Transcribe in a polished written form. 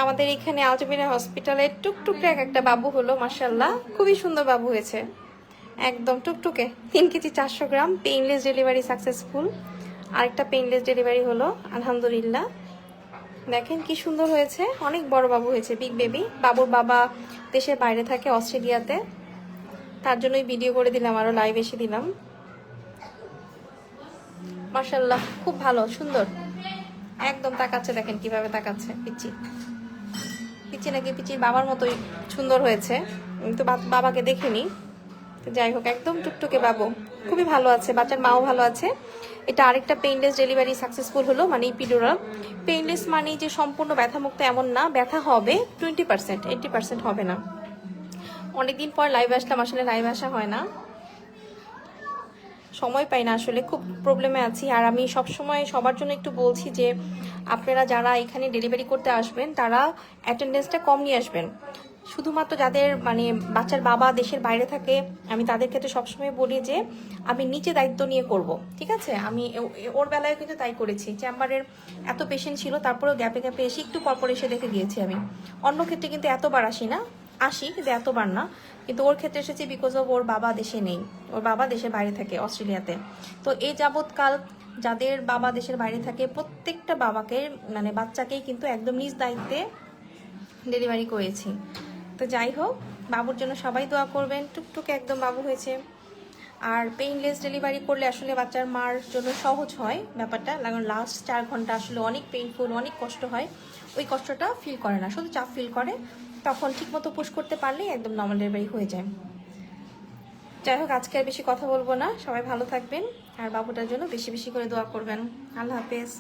আমাদের এখানে আলজামিরা হসপিটালে টুকটুকে একটা বাবু হলো, মাশাআল্লাহ খুবই সুন্দর বাবু হয়েছে, একদম টুকটুকে। 3 কেজি 400 গ্রাম, পেইনলেস ডেলিভারি সাকসেসফুল। আরেকটা পেইনলেস ডেলিভারি হলো, আলহামদুলিল্লাহ। দেখেন কি সুন্দর হয়েছে, অনেক বড় বাবু হয়েছে, বিগ বেবি। বাবুর বাবা দেশের বাইরে থাকে, অস্ট্রেলিয়াতে, তার জন্যই ভিডিও করে দিলাম, আরো লাইভ এসে দিলাম। মাশাআল্লাহ খুব ভালো, সুন্দর, একদম তাকাচ্ছে, দেখেন কিভাবে তাকাচ্ছে। পিচি পিচি নাকি পিচির বাবার মতোই সুন্দর হয়েছে, কিন্তু বাবাকে দেখিনি। তো যাই হোক, একদম টুকটুকে বাবু, খুবই ভালো আছে, বাচ্চার মাও ভালো আছে। এটা আরেকটা পেইনলেস ডেলিভারি সাকসেসফুল হলো, মানে ইপিডুরাল। পেইনলেস মানে যে সম্পূর্ণ ব্যথামুক্ত এমন না, ব্যথা হবে 20%, 80% হবে না। অনেকদিন পর লাইভ আসলাম, আসলে লাইভ আসা হয় না, সময় পাই না, আসলে খুব প্রবলেমে আছি। আর আমি সবসময় সবার জন্য একটু বলছি যে আপনারা যারা এখানে ডেলিভারি করতে আসবেন তারা অ্যাটেন্ডেন্সটা কম নিয়ে আসবেন। শুধুমাত্র যাদের মানে বাচ্চার বাবা দেশের বাইরে থাকে, আমি তাদের ক্ষেত্রে সবসময় বলি যে আমি নিচে দায়িত্ব নিয়ে করব, ঠিক আছে। আমি ওর বেলায় কিন্তু তাই করেছি, চেম্বারের এত পেশেন্ট ছিল, তারপরেও গ্যাপে গ্যাপে এসে একটু পরপর এসে দেখে গিয়েছি আমি। অন্য ক্ষেত্রে কিন্তু এতবার আসি না, আসি কিন্তু এতবার না। কিন্তু ওর ক্ষেত্রে এসেছি বিকজ অফ ওর বাবা দেশে নেই, ওর বাবা দেশের বাইরে থাকে, অস্ট্রেলিয়াতে। তো এই যাবৎকাল যাদের বাবা দেশের বাইরে থাকে প্রত্যেকটা বাবাকে মানে বাচ্চাকেই কিন্তু একদম নিজ দায়িত্বে ডেলিভারি করেছি। তো যাই হোক, বাবুর জন্য সবাই দোয়া করবেন, টুকটুকে একদম বাবু হয়েছে। আর পেইনলেস ডেলিভারি করলে আসলে বাচ্চার মার জন্য সহজ হয় ব্যাপারটা, কারণ লাস্ট 4 ঘন্টা আসলে অনেক পেইনফুল, অনেক কষ্ট হয়। ওই কষ্টটা ফিল করে না, শুধু চাপ ফিল করে। তখন ঠিকমতো পুশ করতে পারলেই একদম নর্মাল ডেলিভারি হয়ে যায়। যাই হোক, আজকে আর বেশি কথা বলবো না, সবাই ভালো থাকবেন, আর বাবুটার জন্য বেশি বেশি করে দোয়া করবেন। আল্লাহ হাফেজ।